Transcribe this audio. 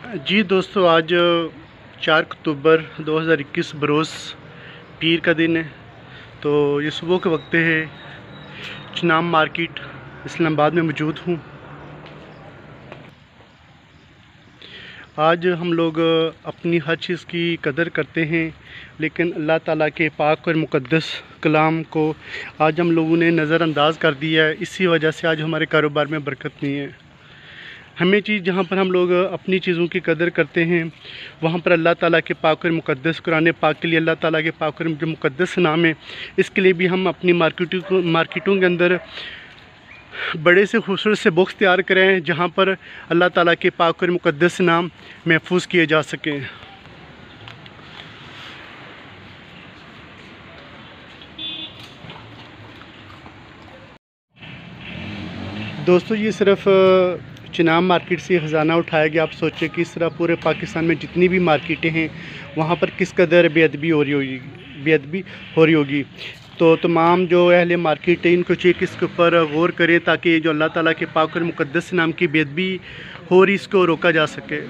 जी दोस्तों, आज 4 अक्टूबर 2021 बरोज़ पीर का दिन है। तो ये सुबह के वक्त है, चिनाब मार्केट इस्लामाबाद में मौजूद हूँ। आज हम लोग अपनी हर चीज़ की कदर करते हैं, लेकिन अल्लाह ताला के पाक और मुक़द्दस कलाम को आज हम लोगों ने नज़रअंदाज कर दिया है। इसी वजह से आज हमारे कारोबार में बरकत नहीं है। हमें चीज़ जहाँ पर हम लोग अपनी चीज़ों की कदर करते हैं, वहाँ पर अल्लाह ताला के पाक और मुक़द्दस कुरान पाक के लिए अल्लाह ताला के पाक और जो मुक़द्दस नाम है, इसके लिए भी हम अपनी मार्केटों के अंदर बड़े से खूबसूरत से बॉक्स तैयार करें, जहाँ पर अल्लाह ताला के पाक और मुक़द्दस नाम महफूज किए जा सकें। दोस्तों, ये सिर्फ चिनाब मार्केट से ख़जाना उठाया गया। आप सोचें कि इस तरह पूरे पाकिस्तान में जितनी भी मार्केटें हैं, वहाँ पर किस कदर बेअदबी हो रही होगी। तो तमाम जो अहले मार्केट है, इनको चाहिए कि इसके ऊपर गौर करें, ताकि जो अल्लाह ताला के पाक और मुक़द्दस नाम की बेअदबी हो रही, इसको रोका जा सके।